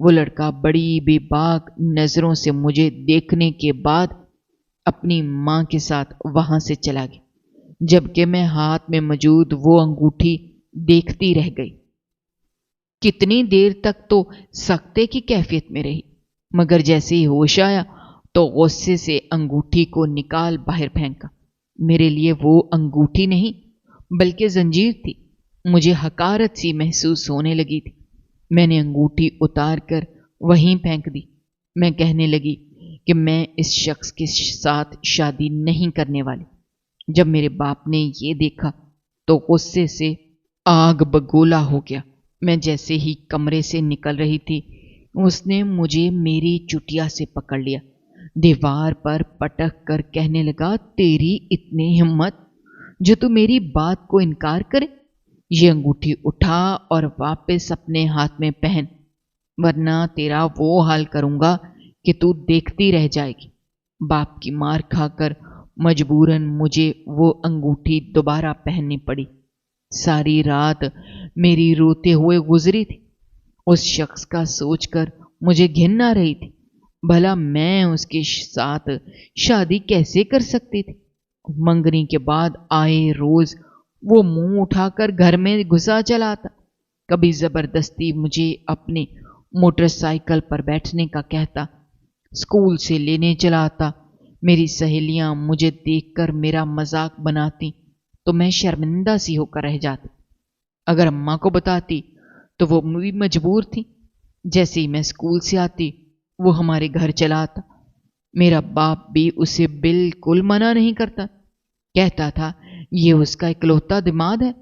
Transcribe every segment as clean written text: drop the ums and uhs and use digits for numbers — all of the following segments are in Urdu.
وہ لڑکا بڑی بے باک نظروں سے مجھے دیکھنے کے بعد اپنی ماں کے ساتھ وہاں سے چلا گیا، جبکہ میں ہاتھ میں موجود وہ انگوٹھی دیکھتی رہ گئی۔ کتنی دیر تک تو سکتے کی کیفیت میں رہی، مگر جیسے ہی ہوش آیا تو غصے سے انگوٹھی کو نکال باہر پھینکا۔ میرے لیے وہ انگوٹھی نہیں بلکہ زنجیر تھی۔ مجھے حقارت سی محسوس ہونے لگی تھی۔ میں نے انگوٹھی اتار کر وہیں پھینک دی۔ میں کہنے لگی کہ میں اس شخص کے ساتھ شادی نہیں کرنے والی۔ جب میرے باپ نے یہ دیکھا تو غصے سے آگ بگولا ہو گیا۔ میں جیسے ہی کمرے سے نکل رہی تھی، اس نے مجھے میری چٹیا سے پکڑ لیا، دیوار پر پٹک کر کہنے لگا، تیری اتنی ہمت جو تو میری بات کو انکار کرے؟ یہ انگوٹھی اٹھا اور واپس اپنے ہاتھ میں پہن، ورنہ تیرا وہ حال کروں گا کہ تو دیکھتی رہ جائے گی۔ باپ کی مار کھا کر مجبوراً مجھے وہ انگوٹھی دوبارہ پہننی پڑی۔ ساری رات میری روتے ہوئے گزری تھی۔ اس شخص کا سوچ کر مجھے گھن آ رہی تھی۔ بھلا میں اس کے ساتھ شادی کیسے کر سکتی تھی؟ منگنی کے بعد آئے روز وہ منہ اٹھا کر گھر میں گھسا چلا آتا، کبھی زبردستی مجھے اپنے موٹر سائیکل پر بیٹھنے کا کہتا، اسکول سے لینے چلا آتا۔ میری سہیلیاں مجھے دیکھ کر میرا مذاق بناتی تو میں شرمندہ سی ہو کر رہ جاتی۔ اگر اماں کو بتاتی تو وہ بھی مجبور تھی۔ جیسے ہی میں اسکول سے آتی وہ ہمارے گھر چلا آتا۔ میرا باپ بھی اسے بالکل منع نہیں کرتا، کہتا تھا یہ اس کا اکلوتا دماد ہے،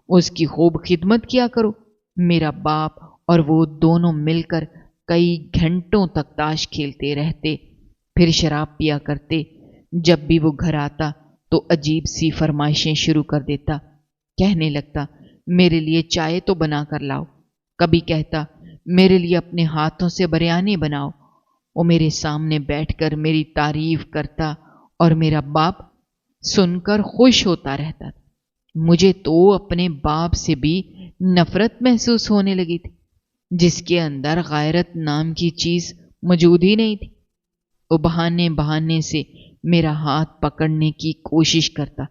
اس کی خوب خدمت کیا کرو۔ میرا باپ اور وہ دونوں مل کر کئی گھنٹوں تک تاش کھیلتے رہتے، پھر شراب پیا کرتے۔ جب بھی وہ گھر آتا تو عجیب سی فرمائشیں شروع کر دیتا، کہنے لگتا میرے لیے چائے تو بنا کر لاؤ، کبھی کہتا میرے لیے اپنے ہاتھوں سے بریانی بناؤ۔ وہ میرے سامنے بیٹھ کر میری تعریف کرتا اور میرا باپ سن کر خوش ہوتا رہتا تھا۔ مجھے تو اپنے باپ سے بھی نفرت محسوس ہونے لگی تھی، جس کے اندر غیرت نام کی چیز موجود ہی نہیں تھی۔ وہ بہانے بہانے سے میرا ہاتھ پکڑنے کی کوشش کرتا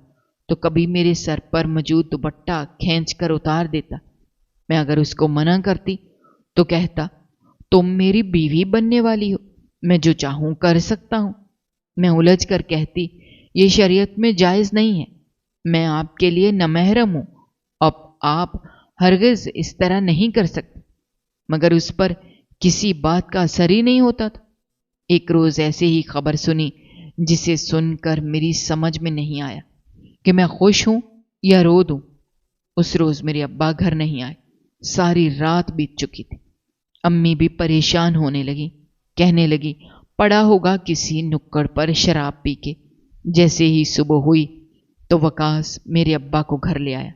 تو کبھی میرے سر پر موجود دوپٹہ کھینچ کر اتار دیتا۔ میں اگر اس کو منع کرتی تو کہتا تم میری بیوی بننے والی ہو، میں جو چاہوں کر سکتا ہوں۔ میں الجھ کر کہتی یہ شریعت میں جائز نہیں ہے، میں آپ کے لیے نامحرم ہوں، اب آپ ہرگز اس طرح نہیں کر سکتے، مگر اس پر کسی بات کا اثر ہی نہیں ہوتا تھا۔ ایک روز ایسے ہی خبر سنی جسے سن کر میری سمجھ میں نہیں آیا کہ میں خوش ہوں یا رو دوں۔ اس روز میرے ابا گھر نہیں آئے، ساری رات بیت چکی تھی۔ امی بھی پریشان ہونے لگی، کہنے لگی پڑا ہوگا کسی نکڑ پر شراب پی کے۔ جیسے ہی صبح ہوئی تو وقاص میرے ابا کو گھر لے آیا۔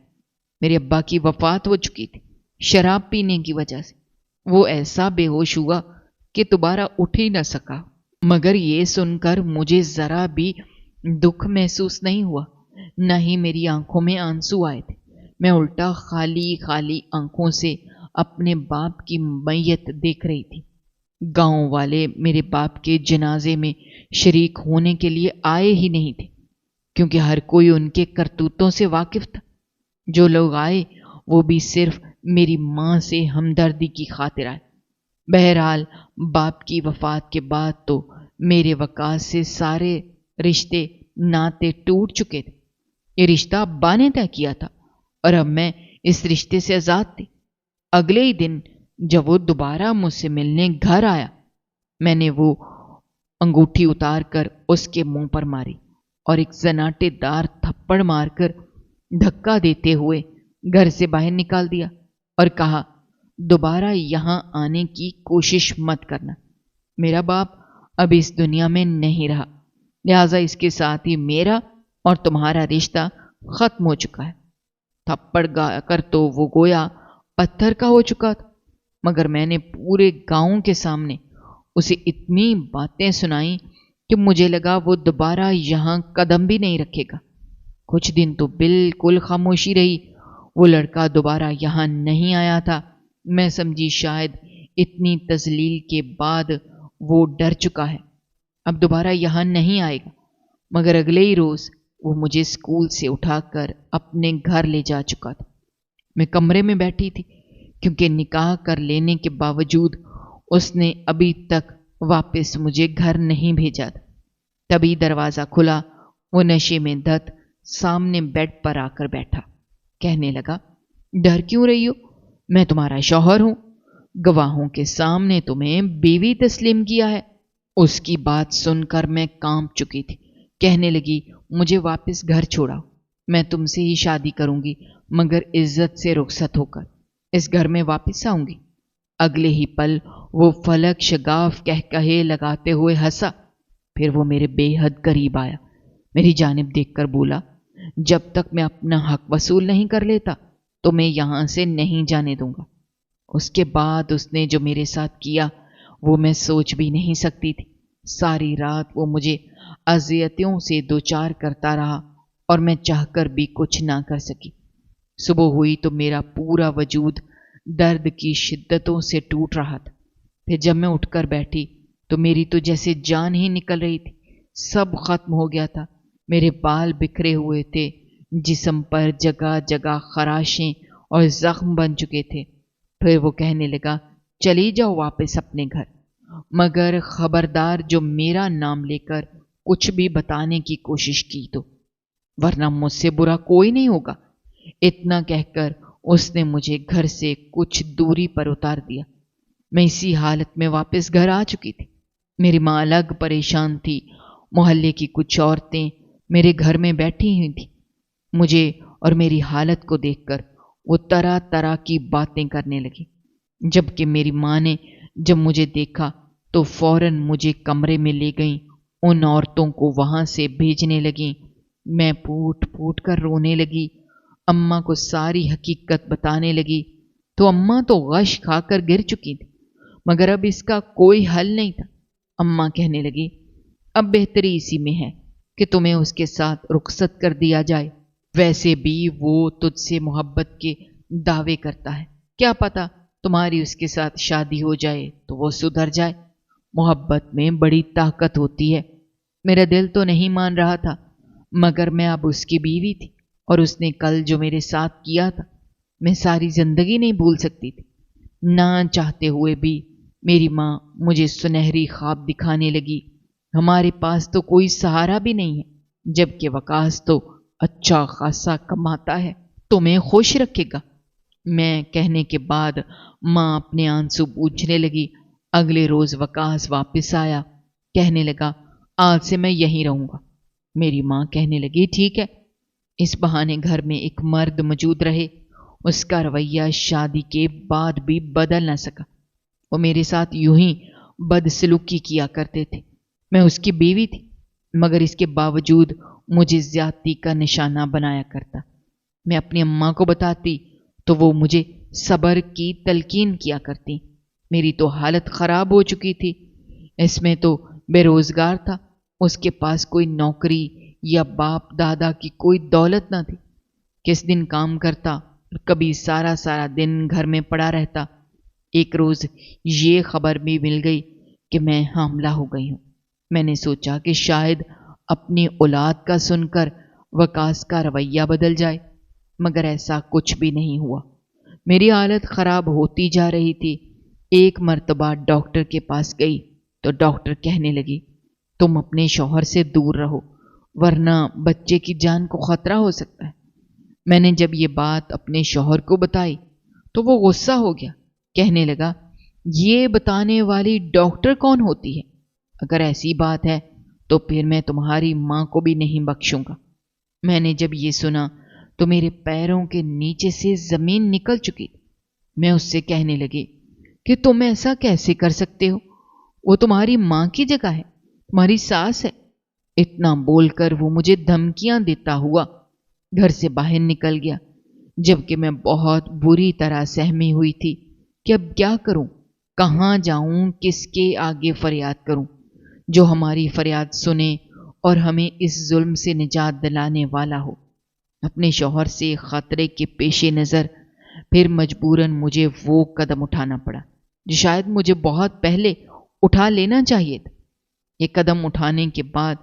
میرے ابا کی وفات ہو چکی تھی شراب پینے کی وجہ سے۔ وہ ایسا بے ہوش ہوا کہ دوبارہ اٹھ ہی نہ سکا، مگر یہ سن کر مجھے ذرا بھی دکھ محسوس نہیں ہوا، نہ ہی میری آنکھوں میں آنسو آئے تھے۔ میں الٹا خالی خالی آنکھوں سے اپنے باپ کی میت دیکھ رہی تھی۔ گاؤں والے میرے باپ کے جنازے میں شریک ہونے کے لیے آئے ہی نہیں تھے، کیونکہ ہر کوئی ان کے کرتوتوں سے واقف تھا۔ جو لوگ آئے وہ بھی صرف میری ماں سے ہمدردی کی خاطر آئے۔ بہرحال باپ کی وفات کے بعد تو میرے وقاص سے سارے رشتے ناطے ٹوٹ چکے تھے۔ یہ رشتہ ابا نے طے کیا تھا اور اب میں اس رشتے سے آزاد تھی۔ اگلے ہی دن جب وہ دوبارہ مجھ سے ملنے گھر آیا، میں نے وہ انگوٹھی اتار کر اس کے منہ پر ماری اور ایک زناٹے دار تھپڑ مار کر دھکا دیتے ہوئے گھر سے باہر نکال دیا اور کہا دوبارہ یہاں آنے کی کوشش مت کرنا۔ میرا باپ اب اس دنیا میں نہیں رہا، لہذا اس کے ساتھ ہی میرا اور تمہارا رشتہ ختم ہو چکا ہے۔ تھپڑ گا کر تو وہ گویا پتھر کا ہو چکا تھا، مگر میں نے پورے گاؤں کے سامنے اسے اتنی باتیں سنائیں کہ مجھے لگا وہ دوبارہ یہاں قدم بھی نہیں رکھے گا۔ کچھ دن تو بالکل خاموشی رہی۔ وہ لڑکا دوبارہ یہاں نہیں آیا تھا۔ میں سمجھی شاید اتنی تذلیل کے بعد وہ ڈر چکا ہے، اب دوبارہ یہاں نہیں آئے گا۔ مگر اگلے ہی روز وہ مجھے اسکول سے اٹھا کر اپنے گھر لے جا چکا تھا۔ میں کمرے میں بیٹھی تھی کیونکہ نکاح کر لینے کے باوجود اس نے ابھی تک واپس مجھے گھر نہیں بھیجا تھا۔ تبھی دروازہ کھلا، وہ نشے میں دھت سامنے بیڈ پر آ کر بیٹھا، کہنے لگا، ڈر کیوں رہی ہو؟ میں تمہارا شوہر ہوں، گواہوں کے سامنے تمہیں بیوی تسلیم کیا ہے۔ اس کی بات سن کر میں کانپ چکی تھی۔ کہنے لگی، مجھے واپس گھر چھوڑاؤ، میں تم سے ہی شادی کروں گی، مگر عزت سے رخصت ہو کر اس گھر میں واپس آؤں گی۔ اگلے ہی پل وہ فلک شگاف کہے لگاتے ہوئے ہنسا، پھر وہ میرے بے حد قریب آیا، میری جانب دیکھ کر بولا، جب تک میں اپنا حق وصول نہیں کر لیتا تو میں یہاں سے نہیں جانے دوں گا۔ اس کے بعد اس نے جو میرے ساتھ کیا وہ میں سوچ بھی نہیں سکتی تھی۔ ساری رات وہ مجھے اذیتوں سے دوچار کرتا رہا اور میں چاہ کر بھی کچھ نہ کر سکی۔ صبح ہوئی تو میرا پورا وجود درد کی شدتوں سے ٹوٹ رہا تھا۔ پھر جب میں اٹھ کر بیٹھی تو میری تو جیسے جان ہی نکل رہی تھی، سب ختم ہو گیا تھا۔ میرے بال بکھرے ہوئے تھے، جسم پر جگہ جگہ خراشیں اور زخم بن چکے تھے۔ پھر وہ کہنے لگا، چلی جاؤ واپس اپنے گھر، مگر خبردار جو میرا نام لے کر کچھ بھی بتانے کی کوشش کی تو، ورنہ مجھ سے برا کوئی نہیں ہوگا۔ اتنا کہہ کر اس نے مجھے گھر سے کچھ دوری پر اتار دیا۔ میں اسی حالت میں واپس گھر آ چکی تھی۔ میری ماں الگ پریشان تھی۔ محلے کی کچھ عورتیں میرے گھر میں بیٹھی ہوئی تھیں۔ مجھے اور میری حالت کو دیکھ کر وہ طرح طرح کی باتیں کرنے لگی، جبکہ میری ماں نے جب مجھے دیکھا تو فوراً مجھے کمرے میں لے گئیں، ان عورتوں کو وہاں سے بھیجنے لگیں۔ میں پھوٹ پھوٹ کر رونے لگی، اماں کو ساری حقیقت بتانے لگی تو اماں تو غش کھا کر گر چکی تھی، مگر اب اس کا کوئی حل نہیں تھا۔ اماں کہنے لگی، اب بہتری اسی میں ہے کہ تمہیں اس کے ساتھ رخصت کر دیا جائے، ویسے بھی وہ تجھ سے محبت کے دعوے کرتا ہے، کیا پتہ تمہاری اس کے ساتھ شادی ہو جائے تو وہ سدھر جائے۔ محبت میں بڑی طاقت ہوتی ہے۔ میرا دل تو نہیں مان رہا تھا، مگر میں اب اس کی بیوی تھی، اور اس نے کل جو میرے ساتھ کیا تھا میں ساری زندگی نہیں بھول سکتی تھی۔ نہ چاہتے ہوئے بھی میری ماں مجھے سنہری خواب دکھانے لگی۔ ہمارے پاس تو کوئی سہارا بھی نہیں ہے، جبکہ وقاص تو اچھا خاصا کماتا ہے، تمہیں خوش رکھے گا۔ میں کہنے کے بعد ماں اپنے آنسو پوچھنے لگی۔ اگلے روز وقاص واپس آیا، کہنے لگا، آج سے میں یہیں رہوں گا۔ میری ماں کہنے لگی، ٹھیک ہے۔ اس بہانے گھر میں ایک مرد موجود رہے۔ اس کا رویہ شادی کے بعد بھی بدل نہ سکا۔ وہ میرے ساتھ یوں ہی بدسلوکی کیا کرتے تھے۔ میں اس کی بیوی تھی، مگر اس کے باوجود مجھے زیادتی کا نشانہ بنایا کرتا۔ میں اپنی اماں کو بتاتی تو وہ مجھے صبر کی تلقین کیا کرتی۔ میری تو حالت خراب ہو چکی تھی۔ اس میں تو بے روزگار تھا، اس کے پاس کوئی نوکری یا باپ دادا کی کوئی دولت نہ تھی۔ کس دن کام کرتا اور کبھی سارا سارا دن گھر میں پڑا رہتا۔ ایک روز یہ خبر بھی مل گئی کہ میں حاملہ ہو گئی ہوں۔ میں نے سوچا کہ شاید اپنی اولاد کا سن کر وقاص کا رویہ بدل جائے، مگر ایسا کچھ بھی نہیں ہوا۔ میری حالت خراب ہوتی جا رہی تھی۔ ایک مرتبہ ڈاکٹر کے پاس گئی تو ڈاکٹر کہنے لگی، تم اپنے شوہر سے دور رہو، ورنہ بچے کی جان کو خطرہ ہو سکتا ہے۔ میں نے جب یہ بات اپنے شوہر کو بتائی تو وہ غصہ ہو گیا، کہنے لگا، یہ بتانے والی ڈاکٹر کون ہوتی ہے؟ اگر ایسی بات ہے تو پھر میں تمہاری ماں کو بھی نہیں بخشوں گا۔ میں نے جب یہ سنا تو میرے پیروں کے نیچے سے زمین نکل چکی۔ میں اس سے کہنے لگی کہ تم ایسا کیسے کر سکتے ہو؟ وہ تمہاری ماں کی جگہ ہے، تمہاری ساس ہے۔ اتنا بول کر وہ مجھے دھمکیاں دیتا ہوا گھر سے باہر نکل گیا، جبکہ میں بہت بری طرح سہمی ہوئی تھی کہ اب کیا کروں، کہاں جاؤں، کس کے آگے فریاد کروں جو ہماری فریاد سنے اور ہمیں اس ظلم سے نجات دلانے والا ہو۔ اپنے شوہر سے خطرے کے پیش نظر پھر مجبوراً مجھے وہ قدم اٹھانا پڑا جو شاید مجھے بہت پہلے اٹھا لینا چاہیے تھا۔ یہ قدم اٹھانے کے بعد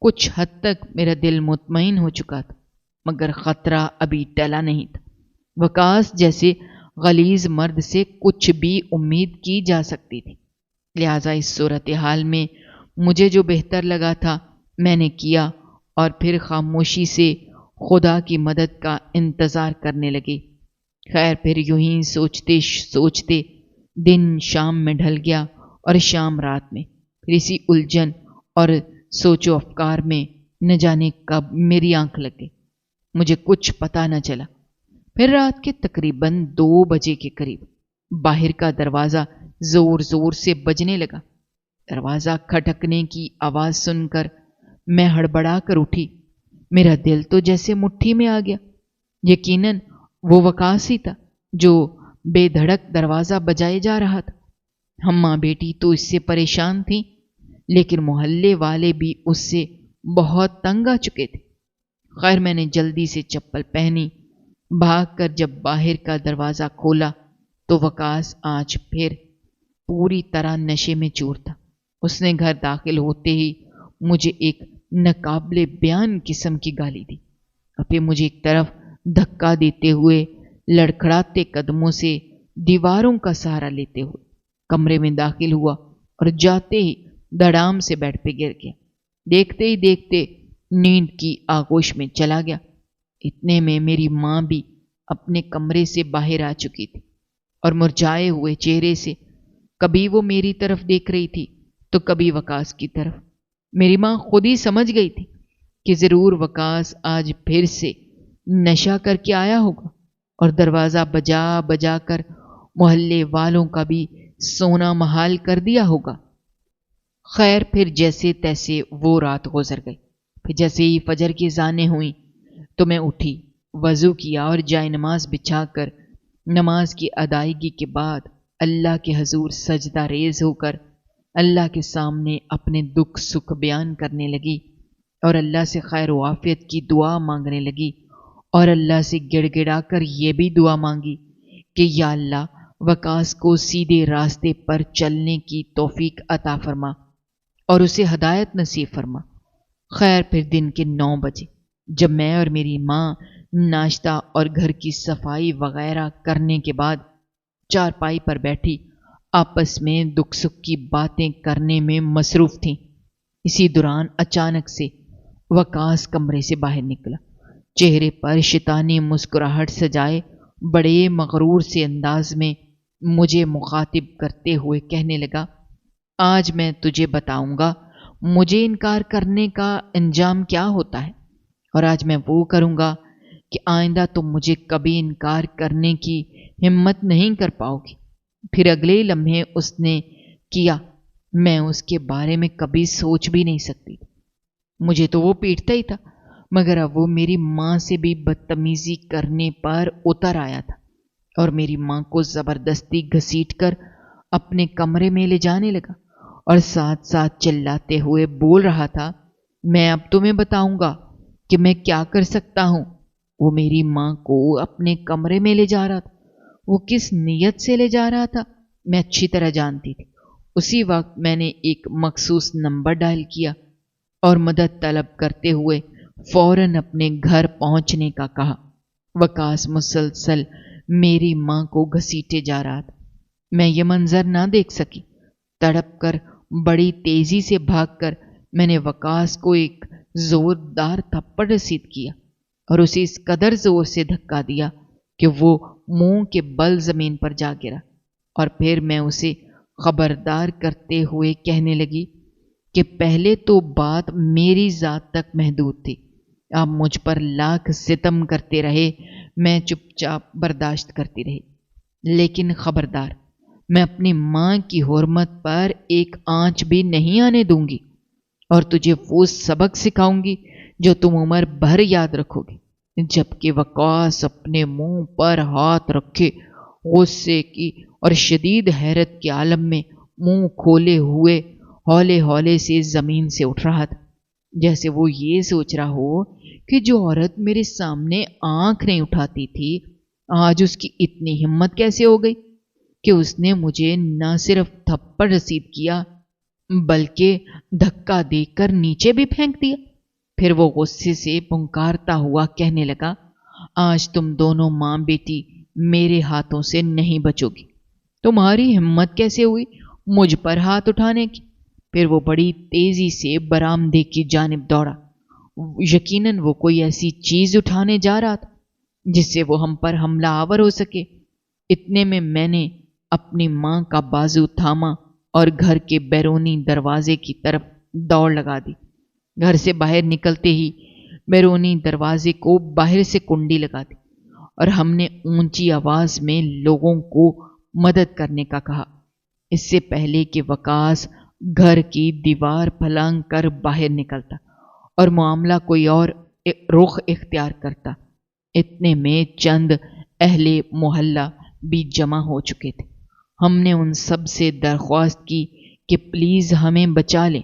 کچھ حد تک میرا دل مطمئن ہو چکا تھا، مگر خطرہ ابھی ٹلا نہیں تھا۔ وقاص جیسے غلیظ مرد سے کچھ بھی امید کی جا سکتی تھی، لہٰذا اس صورتحال میں مجھے جو بہتر لگا تھا میں نے کیا، اور پھر خاموشی سے خدا کی مدد کا انتظار کرنے لگے۔ خیر، پھر یوں ہی سوچتے سوچتے دن شام میں ڈھل گیا اور شام رات میں۔ پھر اسی الجھن اور سوچ و افکار میں نہ جانے کب میری آنکھ لگ گئی، مجھے کچھ پتہ نہ چلا۔ پھر رات کے تقریباً 2 بجے کے قریب باہر کا دروازہ زور زور سے بجنے لگا۔ دروازہ کھٹکنے کی آواز سن کر میں ہڑبڑا کر اٹھی۔ میرا دل تو جیسے مٹھی میں آ گیا۔ یقیناً وہ وقاص ہی تھا جو بے دھڑک دروازہ بجائے جا رہا تھا۔ ہم ماں بیٹی تو اس سے پریشان تھیں، لیکن محلے والے بھی اس سے بہت تنگ آ چکے تھے۔ خیر، میں نے جلدی سے چپل پہنی، بھاگ کر جب باہر کا دروازہ کھولا تو وقاص آج پھر پوری طرح نشے میں چور تھا۔ اس نے گھر داخل ہوتے ہی مجھے ایک ناقابل بیان قسم کی گالی دی، اور پھر مجھے ایک طرف دھکا دیتے ہوئے لڑکھڑاتے قدموں سے دیواروں کا سہارا لیتے ہوئے کمرے میں داخل ہوا، اور جاتے ہی دھڑام سے بیڈ پہ گر گیا۔ دیکھتے ہی دیکھتے نیند کی آغوش میں چلا گیا۔ اتنے میں میری ماں بھی اپنے کمرے سے باہر آ چکی تھی، اور مرجھائے ہوئے چہرے سے کبھی وہ میری طرف دیکھ رہی تھی تو کبھی وقاص کی طرف۔ میری ماں خود ہی سمجھ گئی تھی کہ ضرور وقاص آج پھر سے نشہ کر کے آیا ہوگا، اور دروازہ بجا بجا کر محلے والوں کا بھی سونا محال کر دیا ہوگا۔ خیر، پھر جیسے تیسے وہ رات گزر گئی۔ پھر جیسے ہی فجر کی اذانیں ہوئیں تو میں اٹھی، وضو کیا اور جائے نماز بچھا کر نماز کی ادائیگی کے بعد اللہ کے حضور سجدہ ریز ہو کر اللہ کے سامنے اپنے دکھ سکھ بیان کرنے لگی، اور اللہ سے خیر و عافیت کی دعا مانگنے لگی، اور اللہ سے گڑ گڑا کر یہ بھی دعا مانگی کہ یا اللہ، وقاص کو سیدھے راستے پر چلنے کی توفیق عطا فرما اور اسے ہدایت نصیب فرما۔ خیر، پھر دن کے 9 بجے جب میں اور میری ماں ناشتہ اور گھر کی صفائی وغیرہ کرنے کے بعد چارپائی پر بیٹھی آپس میں دکھ سکھ کی باتیں کرنے میں مصروف تھیں، اسی دوران اچانک سے وقاص کمرے سے باہر نکلا۔ چہرے پر شیطانی مسکراہٹ سجائے بڑے مغرور سے انداز میں مجھے مخاطب کرتے ہوئے کہنے لگا، آج میں تجھے بتاؤں گا مجھے انکار کرنے کا انجام کیا ہوتا ہے، اور آج میں وہ کروں گا کہ آئندہ تم مجھے کبھی انکار کرنے کی ہمت نہیں کر پاؤ گی۔ پھر اگلے لمحے اس نے کیا میں اس کے بارے میں کبھی سوچ بھی نہیں سکتی۔ مجھے تو وہ پیٹتا ہی تھا، مگر اب وہ میری ماں سے بھی بدتمیزی کرنے پر اتر آیا تھا، اور میری ماں کو زبردستی گھسیٹ کر اپنے کمرے میں لے جانے لگا، اور ساتھ ساتھ چلاتے ہوئے بول رہا تھا، میں اب تمہیں بتاؤں گا کہ میں کیا کر سکتا ہوں۔ وہ میری ماں کو اپنے کمرے میں لے جا رہا تھا۔ وہ کس نیت سے لے جا رہا تھا میں اچھی طرح جانتی تھی۔ اسی وقت میں نے ایک مخصوص نمبر ڈائل کیا اور مدد طلب کرتے ہوئے فوراً اپنے گھر پہنچنے کا کہا۔ وقاص مسلسل میری ماں کو گھسیٹے جا رہا تھا۔ میں یہ منظر نہ دیکھ سکی۔ تڑپ کر بڑی تیزی سے بھاگ کر میں نے وقاص کو ایک زوردار تھپڑ رسید کیا اور اسے اس قدر زور سے دھکا دیا کہ وہ منہ کے بل زمین پر جا گرا، اور پھر میں اسے خبردار کرتے ہوئے کہنے لگی کہ پہلے تو بات میری ذات تک محدود تھی، آپ مجھ پر لاکھ ستم کرتے رہے، میں چپ چاپ برداشت کرتی رہی، لیکن خبردار، میں اپنی ماں کی حرمت پر ایک آنچ بھی نہیں آنے دوں گی، اور تجھے وہ سبق سکھاؤں گی جو تم عمر بھر یاد رکھو گی۔ جبکہ وقاص اپنے منہ پر ہاتھ رکھے غصے کی اور شدید حیرت کے عالم میں منہ کھولے ہوئے ہولے ہولے سے زمین سے اٹھ رہا تھا، جیسے وہ یہ سوچ رہا ہو کہ جو عورت میرے سامنے آنکھ نہیں اٹھاتی تھی آج اس کی اتنی ہمت کیسے ہو گئی۔ کہ اس نے مجھے نہ صرف تھپڑ رسید کیا بلکہ دھکا دے کر نیچے بھی پھینک دیا۔ پھر وہ غصے سے پنکارتا ہوا کہنے لگا، آج تم دونوں ماں بیٹی میرے ہاتھوں سے نہیں بچو گی۔ تمہاری ہمت کیسے ہوئی مجھ پر ہاتھ اٹھانے کی؟ پھر وہ بڑی تیزی سے برآمدے کی جانب دوڑا۔ یقیناً وہ کوئی ایسی چیز اٹھانے جا رہا تھا جس سے وہ ہم پر حملہ آور ہو سکے۔ اتنے میں نے اپنی ماں کا بازو تھاما اور گھر کے بیرونی دروازے کی طرف دوڑ لگا دی۔ گھر سے باہر نکلتے ہی بیرونی دروازے کو باہر سے کنڈی لگا دی اور ہم نے اونچی آواز میں لوگوں کو مدد کرنے کا کہا، اس سے پہلے کہ وقاص گھر کی دیوار پھلانگ کر باہر نکلتا اور معاملہ کوئی اور رخ اختیار کرتا۔ اتنے میں چند اہل محلہ بھی جمع ہو چکے تھے۔ ہم نے ان سب سے درخواست کی کہ پلیز ہمیں بچا لیں،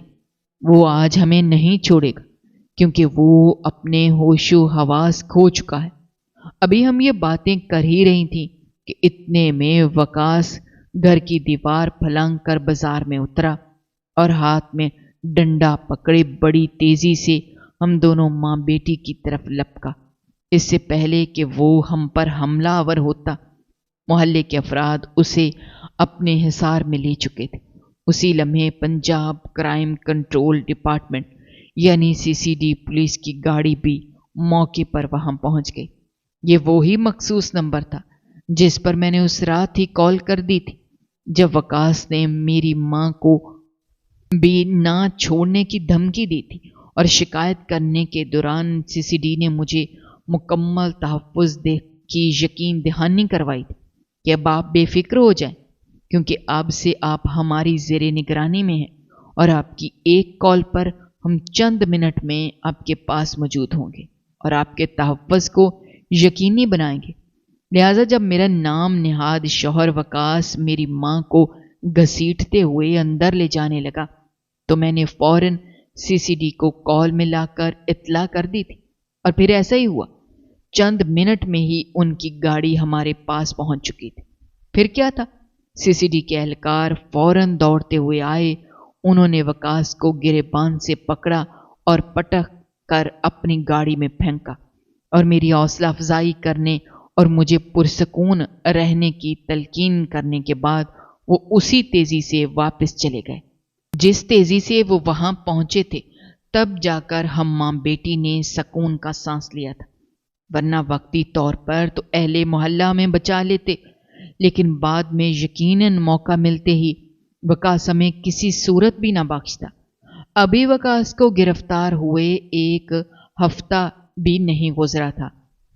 وہ آج ہمیں نہیں چھوڑے گا کیونکہ وہ اپنے ہوش و حواس کھو چکا ہے۔ ابھی ہم یہ باتیں کر ہی رہی تھیں کہ اتنے میں وقاص گھر کی دیوار پھلانگ کر بازار میں اترا اور ہاتھ میں ڈنڈا پکڑے بڑی تیزی سے ہم دونوں ماں بیٹی کی طرف لپکا۔ اس سے پہلے کہ وہ ہم پر حملہ آور ہوتا، محلے کے افراد اسے اپنے حصار میں لے چکے تھے۔ اسی لمحے پنجاب کرائم کنٹرول ڈپارٹمنٹ یعنی CCD پولیس کی گاڑی بھی موقع پر وہاں پہنچ گئی۔ یہ وہی مخصوص نمبر تھا جس پر میں نے اس رات ہی کال کر دی تھی جب وقاص نے میری ماں کو بھی نہ چھوڑنے کی دھمکی دی تھی اور شکایت کرنے کے دوران CCD نے مجھے مکمل تحفظ کی یقین دہانی کروائی تھی کہ اب آپ بے فکر ہو جائیں کیونکہ اب سے آپ ہماری زیر نگرانی میں ہیں اور آپ کی ایک کال پر ہم چند منٹ میں آپ کے پاس موجود ہوں گے اور آپ کے تحفظ کو یقینی بنائیں گے۔ لہذا جب میرا نام نہاد شوہر وقاص میری ماں کو گھسیٹتے ہوئے اندر لے جانے لگا تو میں نے فوراً CCD کو کال میں لا کر اطلاع کر دی تھی اور پھر ایسا ہی ہوا۔ چند منٹ میں ہی ان کی گاڑی ہمارے پاس پہنچ چکی تھی۔ پھر کیا تھا، CCD کے اہلکار فوراً دوڑتے ہوئے آئے۔ انہوں نے وقاص کو گریبان سے پکڑا اور پٹک کر اپنی گاڑی میں پھینکا اور میری حوصلہ افزائی کرنے اور مجھے پرسکون رہنے کی تلقین کرنے کے بعد وہ اسی تیزی سے واپس چلے گئے جس تیزی سے وہ وہاں پہنچے تھے۔ تب جا کر ہم ماں بیٹی نے سکون کا سانس لیا تھا، ورنہ وقتی طور پر تو اہل محلہ میں بچا لیتے، لیکن بعد میں یقیناً موقع ملتے ہی وقاص ہمیں کسی صورت بھی نہ بخشتا۔ ابھی وقاص کو گرفتار ہوئے ایک ہفتہ بھی نہیں گزرا تھا،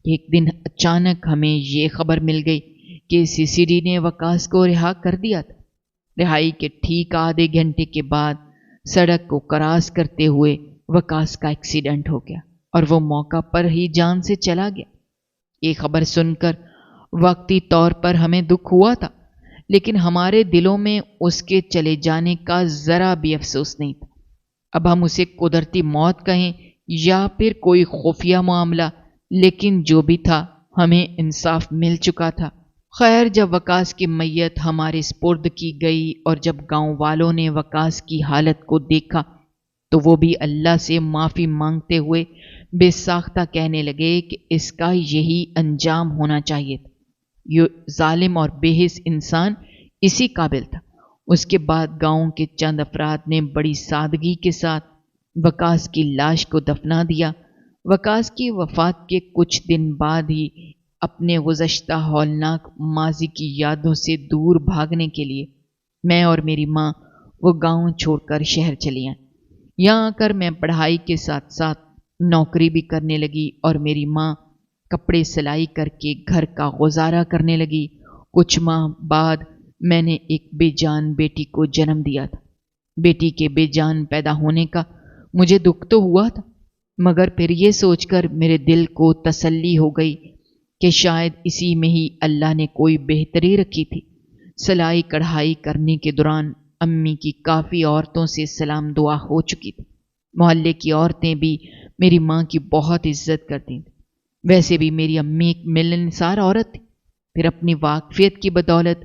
ایک دن اچانک ہمیں یہ خبر مل گئی کہ CCD نے وقاص کو رہا کر دیا تھا۔ رہائی کے ٹھیک آدھے گھنٹے کے بعد سڑک کو کراس کرتے ہوئے وقاص کا ایکسیڈنٹ ہو گیا اور وہ موقع پر ہی جان سے چلا گیا۔ یہ خبر سن کر وقتی طور پر ہمیں دکھ ہوا تھا، لیکن ہمارے دلوں میں اس کے چلے جانے کا ذرا بھی افسوس نہیں تھا۔ اب ہم اسے قدرتی موت کہیں یا پھر کوئی خفیہ معاملہ، لیکن جو بھی تھا ہمیں انصاف مل چکا تھا۔ خیر، جب وقاص کی میت ہمارے سپرد کی گئی اور جب گاؤں والوں نے وقاص کی حالت کو دیکھا تو وہ بھی اللہ سے معافی مانگتے ہوئے بے ساختہ کہنے لگے کہ اس کا یہی انجام ہونا چاہیے تھا۔ یہ ظالم اور بے حس انسان اسی قابل تھا۔ اس کے بعد گاؤں کے چند افراد نے بڑی سادگی کے ساتھ وقاص کی لاش کو دفنا دیا۔ وقاص کی وفات کے کچھ دن بعد ہی اپنے گزشتہ ہولناک ماضی کی یادوں سے دور بھاگنے کے لیے میں اور میری ماں وہ گاؤں چھوڑ کر شہر چلی آئیں۔ یہاں آ کر میں پڑھائی کے ساتھ ساتھ نوکری بھی کرنے لگی اور میری ماں کپڑے سلائی کر کے گھر کا گزارا کرنے لگی۔ کچھ ماہ بعد میں نے ایک بے جان بیٹی کو جنم دیا تھا۔ بیٹی کے بے جان پیدا ہونے کا مجھے دکھ تو ہوا تھا، مگر پھر یہ سوچ کر میرے دل کو تسلی ہو گئی کہ شاید اسی میں ہی اللہ نے کوئی بہتری رکھی تھی۔ سلائی کڑھائی کرنے کے دوران امی کی کافی عورتوں سے سلام دعا ہو چکی تھی۔ محلے کی عورتیں بھی میری ماں کی بہت عزت کرتی تھیں۔ ویسے بھی میری امی ایک ملنسار عورت تھی۔ پھر اپنی واقفیت کی بدولت